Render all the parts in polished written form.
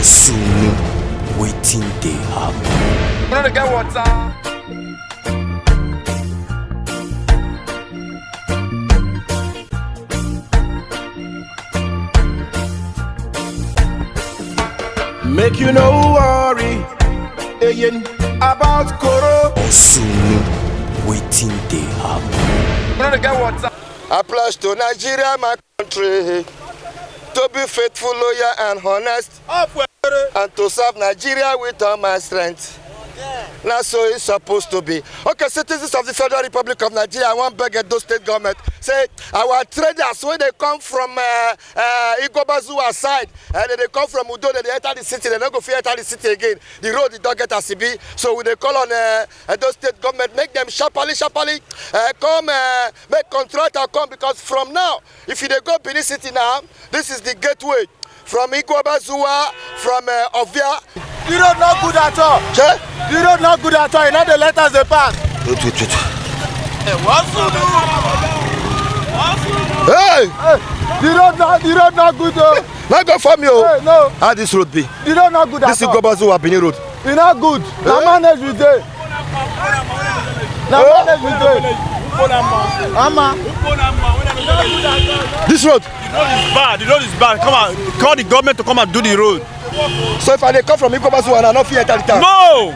VBOSUNU, waiting they happen. You know the guy water. Make you no worry again about Koro. VBOSUNU, waiting they happen. You know the guy water. I pledge to Nigeria, my country, to be faithful, loyal, and honest, and to serve Nigeria with all my strength. Now, so it's supposed to be. Okay, citizens of the Federal Republic of Nigeria, I want to beg those state government. Say, our traders, when they come from Iguobazuwa side, and they come from Udo, they enter the city, they don't go enter the city again. The road, they don't get a CB. So when they call on those state government, make them sharply, come, make contractor come, because from now, if you they go Benin City now, this is the gateway. From Iguobazuwa, from Ovia. The road not good at all. Che? The road not good at all. You know the letters they pass. Wait. Hey, what's up? Hey! The road not good though. Not go from you. Hey, no. How this road be? The road not good This at is all. Iguobazuwa Benin road. It's not good. Now manage with it. Now manage with it. This road. The road is bad. Come on, call the government to come and do the road. So if I come from Iguobazuwa, I not fear enter the town. No,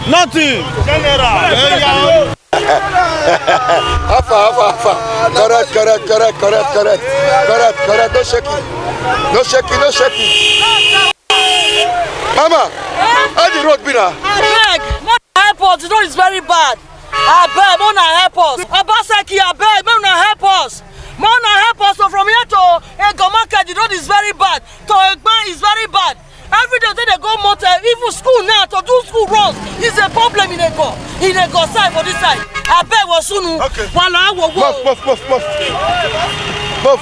nothing. General. Alpha. Correct. No shaking. Mama, how the road be now? I beg, more help us. The road is very bad. I beg, more help us. Obaseki, I beg, more help us. More help us. So from here to Egomaka, the road is very bad. To Egban is very bad. Every day they go motor, even school now, to do school roads is a problem in Ego side for this side. I beg VBOSUNU. Okay. Buff.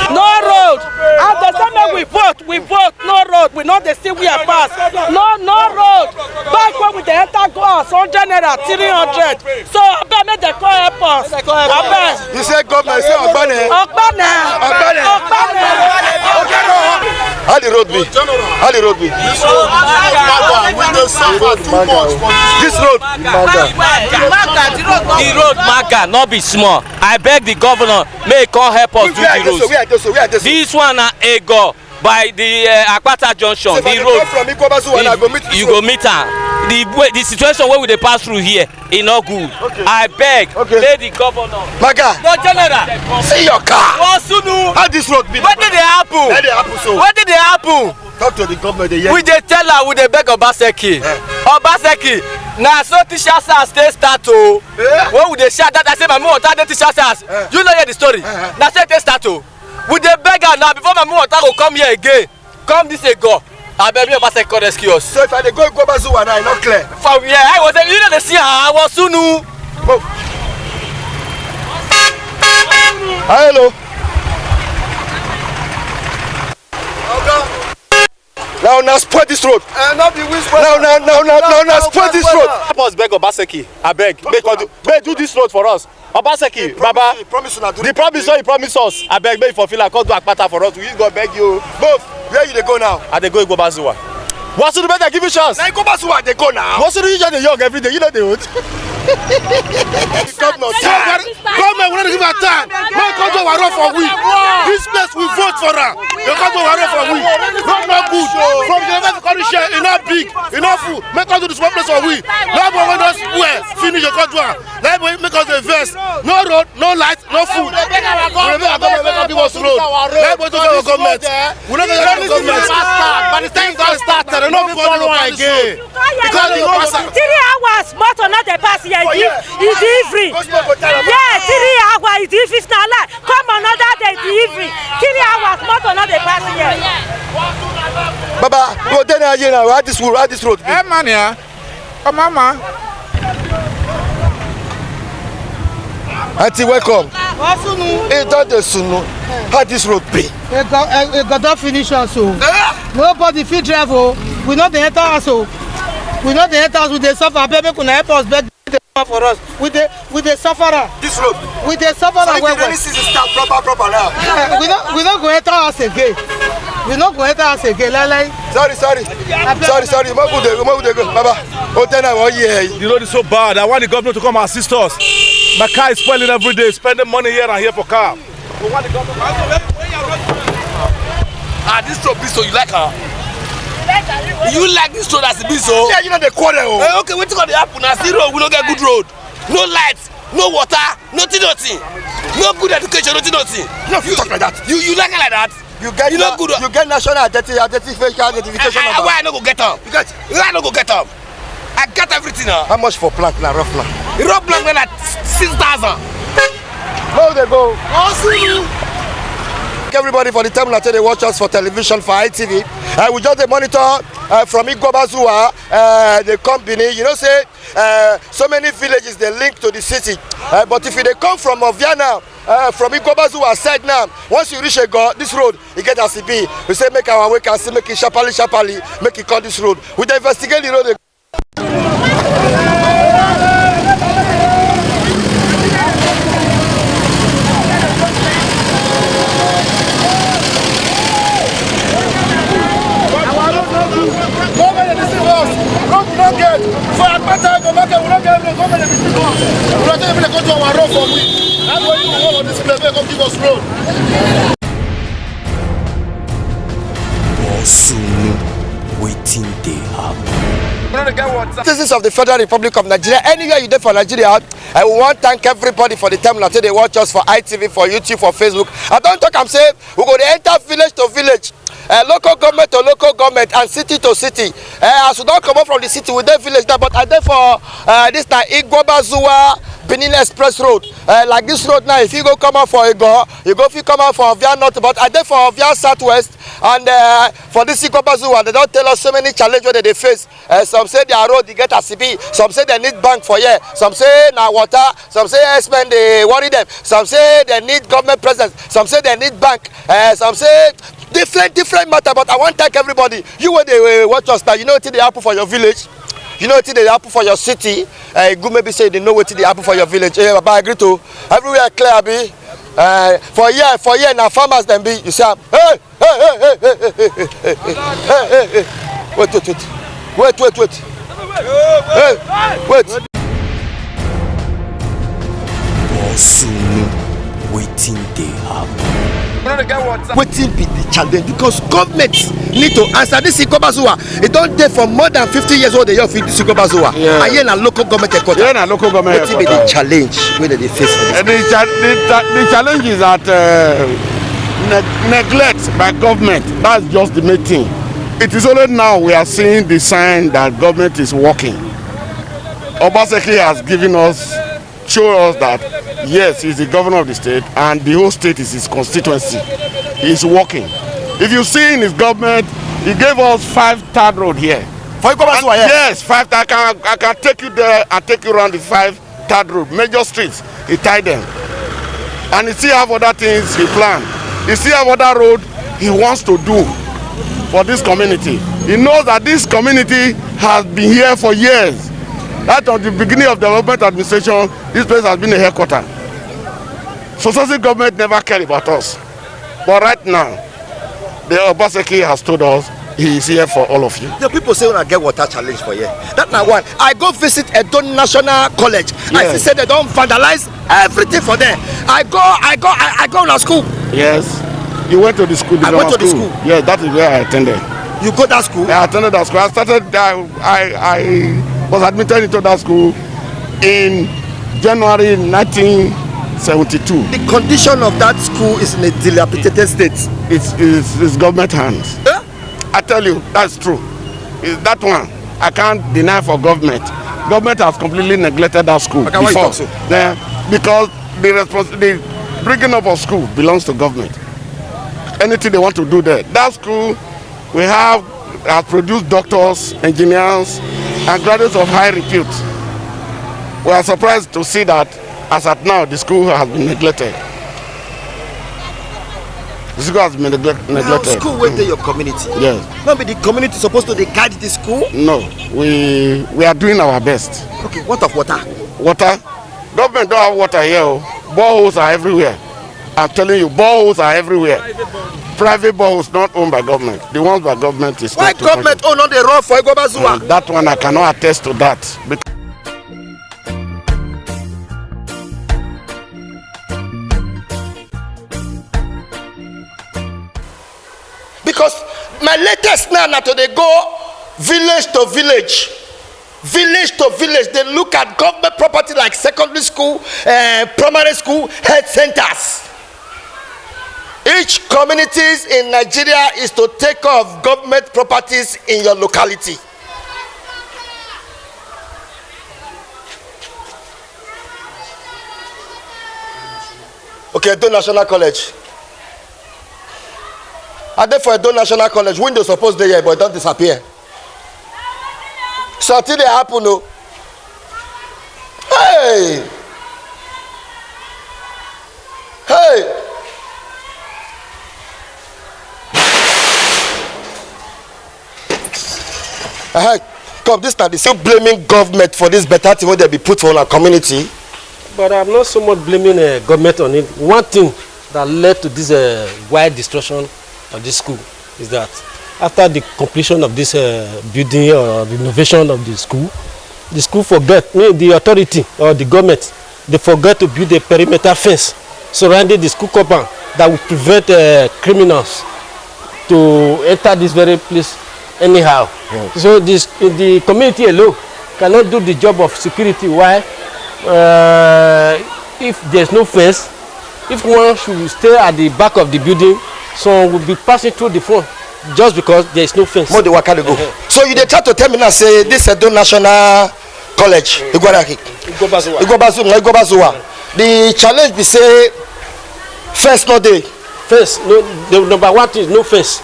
No road. At the time we vote, no road. We know they still we are pass. No road. Back when we enter go us on general 300. So I bet make the call help us. I bet. You say government, say Ogbane. How the road be? This road. The road maga not be small. I beg the governor may come help us do the road. This one na Ego by the Akpata junction. The road from Iguobazuwa, you go meet her. The situation where we dey pass through here is not good. Okay. I beg, let the governor. Maga, no general. see your car. VBOSUNU. How this road be? What did they happen? What did they happen? Talk to the government. We dey tell her, we dey beg Obaseki. Obaseki, na so teachers stay start o. When we dey shout that I say my mom water dey teachers house. You know hear the story. Na so they start o. We dey beg her now before my mom water go come here again. Come this Ego. I beg me Obaseki come rescue us. So if I dey go Iguobazuwa now, e not clear. From here, I was you know they see her VBOSUNU. Hello. Now spoil this road. Not the whisper. Now spoil this road. Help us beg Obaseki. I beg. Make do this road for us. Obaseki, Baba. The promise you promise us. I beg, make for feel like come do Akpata for us. We go beg you. Both. Where you dey go now? I dey go Iguobazuwa. VBOSUNU better give you chance. Now Iguobazuwa dey go now. VBOSUNU you just dey young every day. You know they old. Government, we don't give her time. No come to our for we. This place we vote for her. You come to our for we. Not good. From the level of country share, enough big, enough food. Make us do this one place for we. Now we want us well. Finish your country. Let me make us a verse. No road, no light, no food. We make our government make us give us road. Let me to our government. We don't get our government. By the time God started, no people follow again. Because the government. 3 hours, motor not the pass here. It's free. Yeah, 3 hours. It's not like come another day. It's free. 3 hours, motor not the pass here. Baba, go there again now. How this road be? Hey man, yeah. Come on, man. Auntie, welcome. VBOSUNU. Hey, VBOSUNU. How this road be? It got finish us. Nobody fit drive. We know the enter us. We know the enter us with the suffer. Baby, can help us. for us. With the sufferer. This road. With the sufferer. So if the rainy season start proper now. We don't go enter us again. We not go enter us again. Sorry. Baba. The road is so bad. I want the government to come and assist us. My car is spoiling every day, spending money here and here for car. This road, so you like her? You like this road as a so? Yeah, you know the quarrel. Okay, what's going to happen? Now, zero, we don't get good road. No lights, no water, nothing. No good education, nothing. You talk like that. You like it like that? You get national identification. Why I no go get up? Why I no go get up? I got everything now. How much for plank now, rough now? Rough plank now, 6,000. How they go? Everybody for the time that they watch us for television, for ITV. We just monitor from Iguobazuwa, the company. You know, say so many villages they link to the city. But if they come from Ovia now, from Iguobazuwa side now, once you reach this road, you get a CP. We say make our way, can see make it sharply, make it call this road. We investigate the road. VBOSUNU, wetin dey happen? Citizens of the Federal Republic of Nigeria, anywhere you dey for Nigeria, I want to thank everybody for the time that they watch us for ITV, for YouTube, for Facebook. I don't talk, I'm saying we go to enter village to village, local government to local government, and city to city. As we don't come up from the city, we dey village now, but I dey for this now Iguobazuwa Benin Express Road. Like this road now, if you go come out for Ego, you go if you come out for Ovia North, but I dey for Ovia Southwest, and for this Iguobazuwa, they don't tell us so many challenges that they face. Some say their road they get a CB, some say they need bank for here, some say now water, some say spend they worry them, some say they need government presence, some say they need bank, some say different matter. But I want to thank everybody. You when they watch us now, you know what they happen for your village. You know what they happen for your city. Good maybe say they know what they happen for your village. But I agree to everywhere clear be. For year now farmers then be. You say, hey. Wait. VBOSUNU, wetin dey happen? Wetin be the challenge? Because government need to answer this Iguobazuwa. It don't take for more than 50 years old they have this Iguobazuwa. And here na local government headquarters. Yeah, na local government headquarters. Wetin be the challenge wey they face for this? The challenge is that neglect by government. That's just the main thing. It is only now we are seeing the sign that government is working. Obaseki has show us that yes, he's the governor of the state and the whole state is his constituency. He's working. If you see in his government, he gave us 5 third road here. For Iguobazuwa, yes, 5. I can take you there and take you around the 5 third road, major streets. He tied them, and he still have other things he planned. He still have other road he wants to do for this community. He knows that this community has been here for years. That at the beginning of the development administration, this place has been a headquarters. Successive government never cared about us. But right now, the Obaseki has told us he is here for all of you. The people say when I get water challenge for you. That's not one. I go visit Edo National College. Yes. I see they don't vandalize everything for them. I go to school. Yes. You went to the school. I went to the school. Yes, that is where I attended. You go to that school? I attended that school. I was admitted into that school in January 1972. The condition of that school is in a dilapidated state. It's government hands. I tell you, that's true. That one, I can't deny for government. Government has completely neglected that school before. Because the bringing up of school belongs to government. Anything they want to do there. That school, we have produced doctors, engineers, and graduates of high repute. We are surprised to see that, as at now, the school has been neglected. The school has been neglected. Now, school went to your community. Yes. Maybe the community is supposed to guide the school? No, we are doing our best. Okay, what of water? water. Government don't have water here. Boreholes are everywhere. I'm telling you, boreholes are everywhere. Private boreholes not owned by government. The ones by government is why government own on the road for Iguobazuwa? That one I cannot attest to that. Because my latest now to they go village to village. Village to village, they look at government property like secondary school, primary school, health centers. Each communities in Nigeria is to take care of government properties in your locality. Okay, Edo National College. I there for Edo National College. Windows supposed to be here, but it don't disappear. So until they happen, no. Hey, hey. Come, this time they still blaming government for this better thing when they be put for our community. But I'm not so much blaming government on it. One thing that led to this wide destruction of this school is that after the completion of this building or renovation of the school forget, the authority or the government, they forget to build a perimeter fence surrounding the school compound that will prevent criminals to enter this very place anyhow. So the community alone cannot do the job of security. Why? If there's no fence, if one should stay at the back of the building, someone will be passing through the front just because there is no fence. More the waka go. So you dey try to tell me now say this Edo National College, Iguobazuwa. The challenge be say fence no dey. Fence, no. The number one thing is no fence.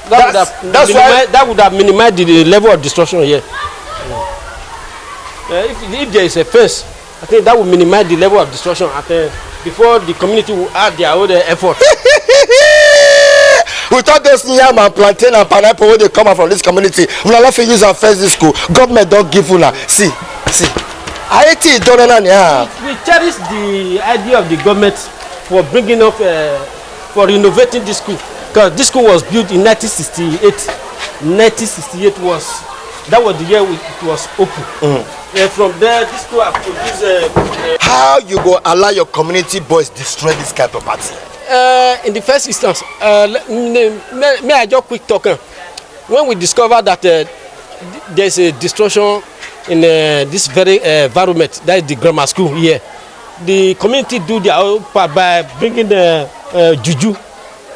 That would have minimized the level of destruction here. If there is a fence, I think that will minimize the level of destruction. Before the community will add their own effort. Without those yam and plantain and pineapple when they come out from this community, we are not for use and fence this school. Government don't give una. See. I hate it. Don't know. We cherish the idea of the government for bringing up, for renovating this school. Because this school was built in 1968. 1968 was the year it was open. From there, this school has produced. How you go allow your community boys destroy this kind of property? In the first instance, may I just quick talk? When we discover that there's a destruction in this very environment, that is the grammar school here, the community do their own part by bringing the juju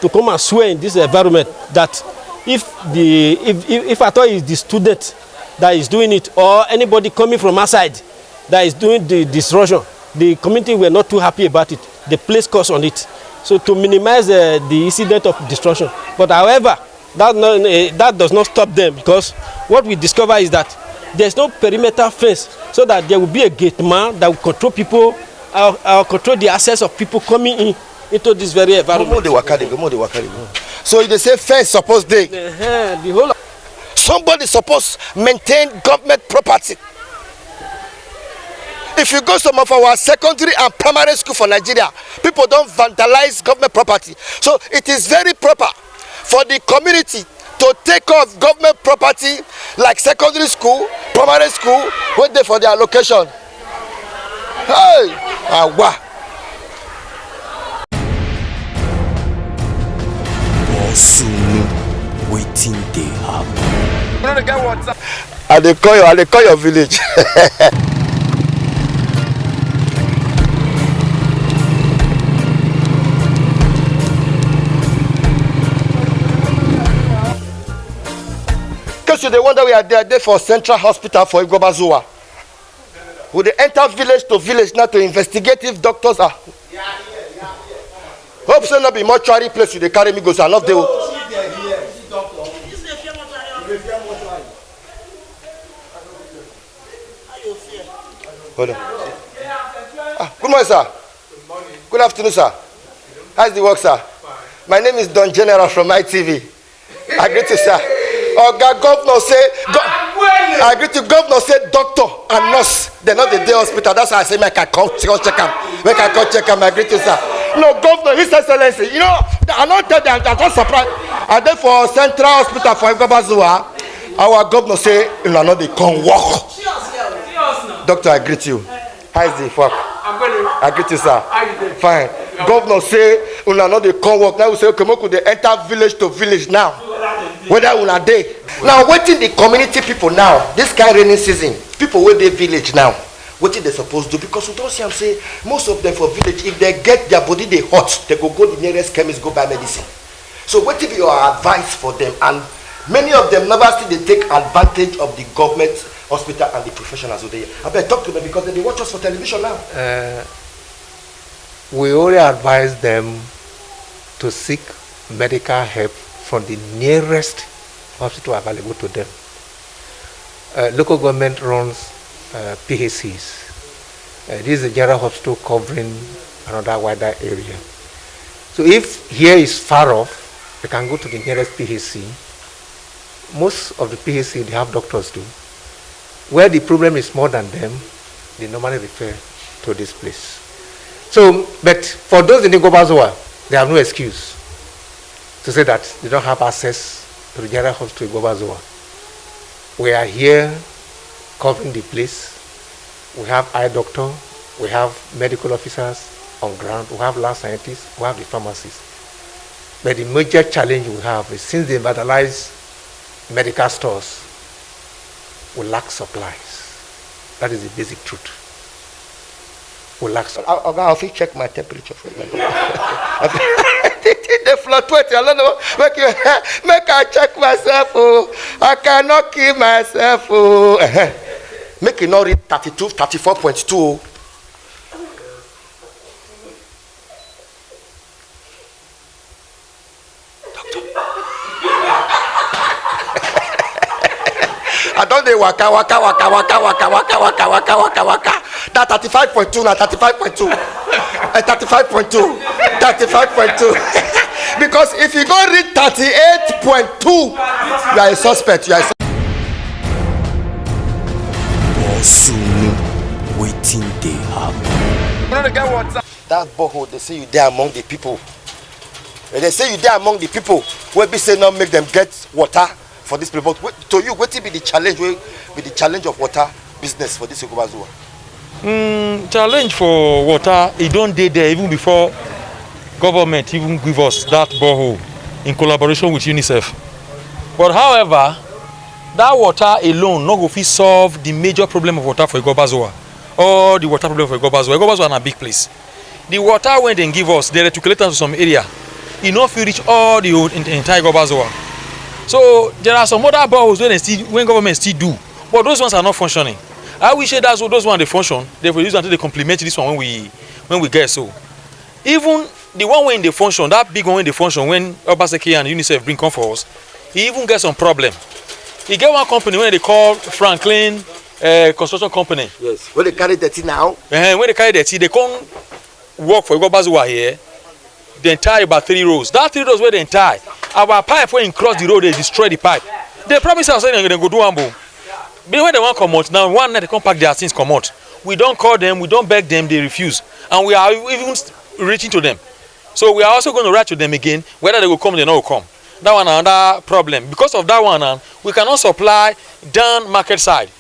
to come and swear in this environment that if at all is the student that is doing it or anybody coming from outside that is doing the destruction, the community were not too happy about it. They placed curse on it. So to minimize the incident of destruction. But however, that does not stop them, because what we discover is that there's no perimeter fence, so that there will be a gate man that will control people, control the access of people coming in into this very environment. So they say fence suppose dey. The whole. Somebody supposed maintain government property. If you go some of our secondary and primary school for Nigeria, people don't vandalize government property. So it is very proper for the community to take care of government property like secondary school, primary school, wait there for their location. Hey, awa. VBOSUNU, waiting they happen. I dey call your village. Because you dey wonder we are there for Central Hospital for Iguobazuwa. We dey enter village to village now to investigate if doctors are. Hope say no be mortuary place you dey carry me go, so I love dey. Hold on. Good morning, sir. Good morning. Good afternoon, sir. How's the work, sir? My name is Don General from ITV. I greet you, sir. Oga governor say. I agree to governor said doctor and nurse. They're not the day hospital. That's why I say make I come check them. Make I come check them. I agree to sir. No, governor, his excellency. You know, I not tell them. I'm just surprised. And then for Central Hospital for Iguobazuwa, our governor say you know they come walk. Doctor, I greet you. How is the fuck? I greet you, sir. Fine. Governor say una no dey come work. Now we say okay, make we dey enter village to village now. Whether una dey. Now wetin the community people now, this kind rainy season, people wey dey village now, wetin they suppose do? Because we don see am say most of them for village, if they get their body dey hot, they go the nearest chemist go buy medicine. So wetin be your advice for them? And many of them never still dey take advantage of the government hospital and the professionals over there. I better talk to them because they watch us for television now. We only advise them to seek medical help from the nearest hospital available to them. Local government runs PHCs. This is a general hospital covering another wider area. So if here is far off, they can go to the nearest PHC. Most of the PHC, they have doctors too. Where the problem is more than them, they normally refer to this place. So, but for those in Iguobazuwa, they have no excuse to say that they don't have access to the general hospital in Iguobazuwa. We are here covering the place. We have eye doctor, we have medical officers on ground, we have lab scientists, we have the pharmacists. But the major challenge we have is since they vandalize medical stores, we lack supplies. That is the basic truth. We lack supplies. I'll check my temperature for you. They fluctuate. I don't know. Make I check myself. Oh. I cannot keep myself. Oh. Make it not read 32, 34.2. I don't know waka. That 35.2 now 35.2. 35.2. Because if you go read 38.2, you are a suspect. You are a VBOSUNU, waiting they happen. That borehole, they say you there among the people. They say you there among the people. Where be say not make them get water for this people. But to you, what will be the challenge? Will be the challenge of water business for this Iguobazuwa? Challenge for water, it don't dey there even before government even give us that borehole in collaboration with UNICEF. But however, that water alone no go fit solve the major problem of water for Iguobazuwa or the water problem for Iguobazuwa. Iguobazuwa na big place. The water when they give us, they reticulate us to some area. It no fit reach all the entire Iguobazuwa. So there are some other boreholes when government still do, but those ones are not functioning. I wish that those ones they function, they will use until they complement this one when we get so. Even the one when they function, that big one when they function, when Obaseki and UNICEF bring come for us, he even get some problem. He get one company when they call Franklin construction company. Yes. When they carry dirty now. When they carry dirty, they come work for Iguobazuwa here. They tie about 3 rows. That 3 rows where they tie, our pipe when cross the road, they destroy the pipe. They promise us saying they go do ambo. But when they want to come out, now one night they come pack their things come out. We don't call them, we don't beg them, they refuse. And we are even reaching to them. So we are also going to write to them again, whether they will come, they not come. That one another problem. Because of that one, we cannot supply down market side.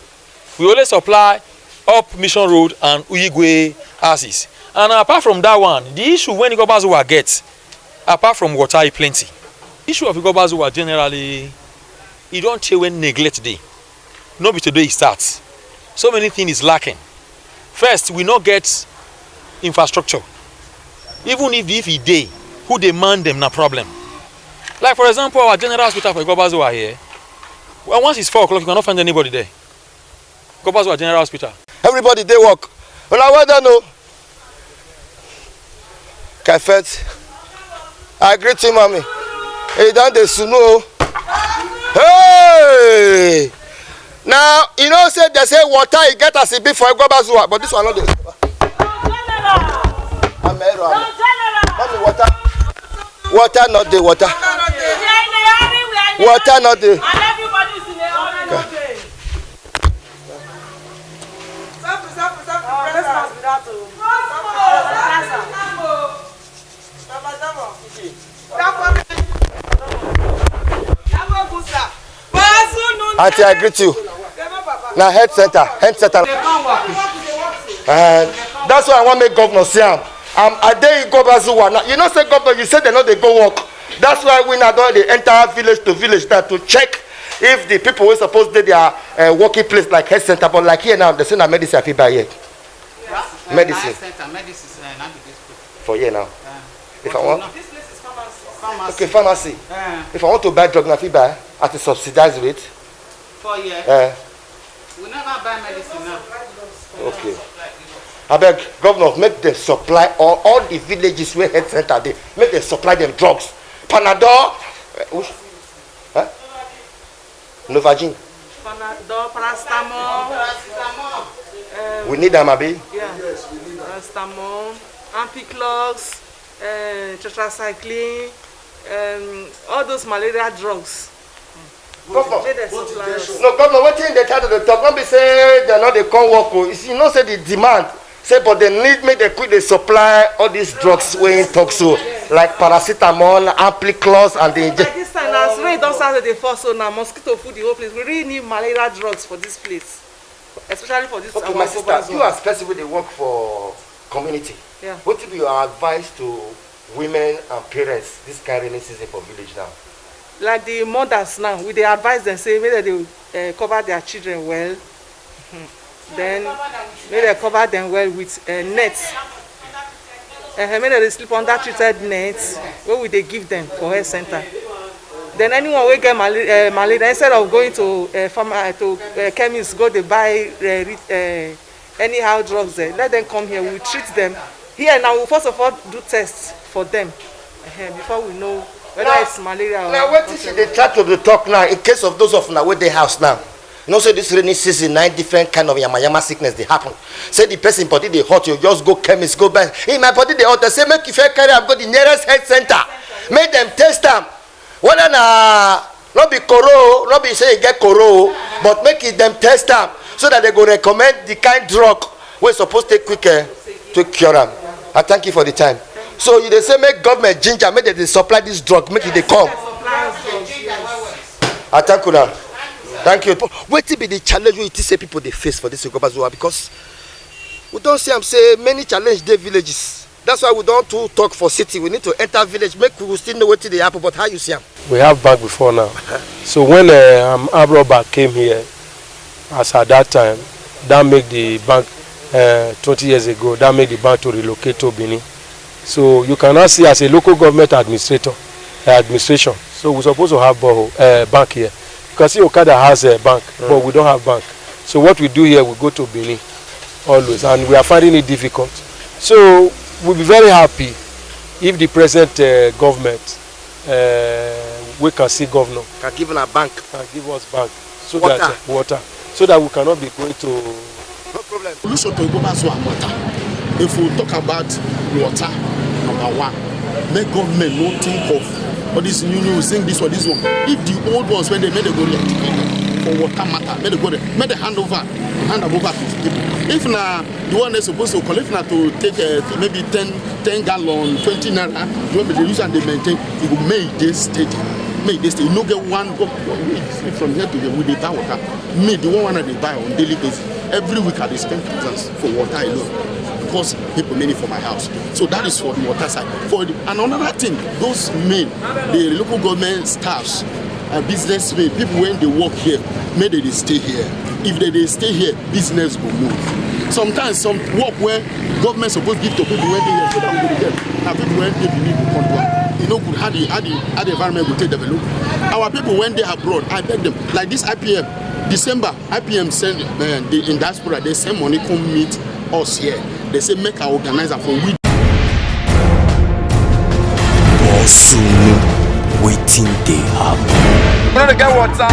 We only supply up Mission Road and Uyigwe houses. And apart from that one, the issue when Iguobazuwa gets, apart from water, is plenty. Issue of Iguobazuwa generally, you don't tell when neglect day. No be today it starts. So many things is lacking. First, we not get infrastructure. Even if it day, who demand them, no problem. Like for example, our general hospital for Iguobazuwa here. Well, once it's 4 o'clock, you cannot find anybody there. Iguobazuwa General Hospital. Everybody they work. Well, I don't know. Kafet. I greet you, mommy. Hey, down the Sunu. Hey! Now, you know, they say water, you get as a bit for Iguobazuwa, but this one not the. Mommy, water. Water not the water. Water not the. Auntie, I greet you. Now health center. That's why I want to make governor see him. I dey Iguobazuwa. Now you know say governor, you say they know they go work. That's why we now don't enter village to village now to check if the people were supposed to their working place like health center, but like here now they say na medicine I fit buy here. Yes. Medicine. For here now. If I want. This place is pharmacy. Okay, pharmacy. If I want to buy drug, na fit buy at a subsidized rate. For here. We never buy medicine now. Okay. I beg governor, make them supply all the villages where health center they make them supply them drugs. Panadol, Novagin. Panadol, paracetamol. We need them, abi. Yeah. Paracetamol, ampiclox, tetracycline, all those malaria drugs. Governor, no governor, what thing they try to talk? Not be say they not they come work. You know say the demand. Say, but they need me. They quick they supply all these drugs when talk so like paracetamol, ampiclox, and the. Like this time, as rain don't start to fall, so now mosquito food the whole place. We really need malaria drugs for this place, especially for this. Okay, my sister, you as person they work for community. Yeah. What would be your advice to women and parents this kind of rainy season for village now? Like the mothers now, we they advise them say maybe they cover their children well. Then maybe they cover them well with nets. Maybe they sleep under treated nets. What would they give them for health center? Then anyone will get malaria instead of going to chemists, go they buy anyhow drugs there. Let them come here. We treat them here now. We first of all do tests for them before we know whether it's malaria or. Now what is the chat of the talk now in case of those of now with the house now? You know, say this rainy season, 9 different kind of yama sickness they happen. Say the person body they hot, you just go chemist, go back. Hey, my body they hot. They say make you carry up, go the nearest health center. Make them test them. Whether not be coro, not be say you get coro, but make it them test them so that they go recommend the kind drug we're supposed to take quicker to cure them. I thank you for the time. So you they say make government ginger, make they supply this drug, make it they come. I thank you now. Thank you. What will be the challenge you say people they face for this Iguobazuwa? Because we don't see them say many challenge their villages. That's why we don't talk for city. We need to enter village. Make we still know what they happen. But how you see them? We have bank before now. So when Abroba came here, as at that time, that made the bank 20 years ago. That made the bank to relocate to Benin. So you cannot see as a local government administration. So we're supposed to have bank here. Because Okada has a bank, but we don't have bank. So what we do here, we go to Benin always, and we are finding it difficult. So we'll be very happy if the present government, we can see governor, can give us a bank, can give us bank, so water, so that we cannot be going to. No problem. Solution to Iguobazuwa water. If we talk about water, number one, make government not think of. But this new saying this or this one. If the old ones when they made a go for water matter, made a go made a hand over to people. If now the one they're supposed to collect now to take maybe 10 gallon, 20 naira, you want me to use and they maintain, it will make this steady. Make this steady. You no get one go from here to here with the buy water. Me the one that they buy on daily basis. Every week I they spend thousands for water alone. Cost people money for my house. So that is for the water side. And another thing, those men, the local government staffs, businessmen, people when they work here, maybe they stay here. If they stay here, business will move. Sometimes some work where government supposed to give to people when they here, so that we will get. Now people when they believe in control. You know, good how the environment will take develop. Our people when they abroad, I beg them, like this IPM, December, IPM send in diaspora, they send money come meet us here. They say make our organizer for we. VBOSUNU, waiting they happen. We're gonna get water.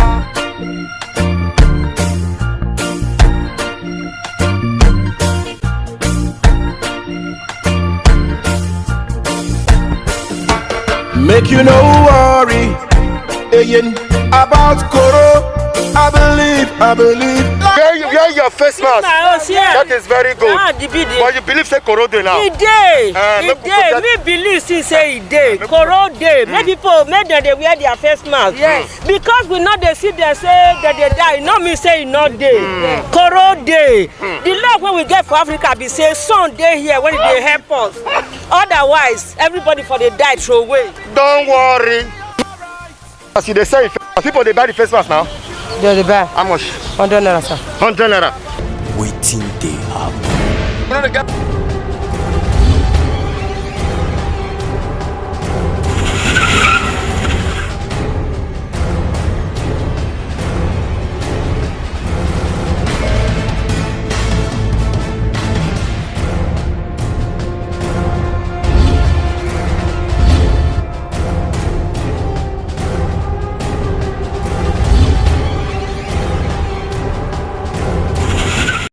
Make you no worry, about Koro. I believe. get your face mask. That is very good. But you believe say Korode now? He dey. Me believe say he dey. Korode. Make people make them they wear their face mask. Yes. Because we not they see them say that they die. Not me say he not dey. Korode. The love when we get for Africa be say sun dey here when they help us. Otherwise, everybody for the die throw away. Don't worry. As you they say, people they buy the face mask now. They buy. How much? 100 naira, sir. 100 naira. Waiting they happen.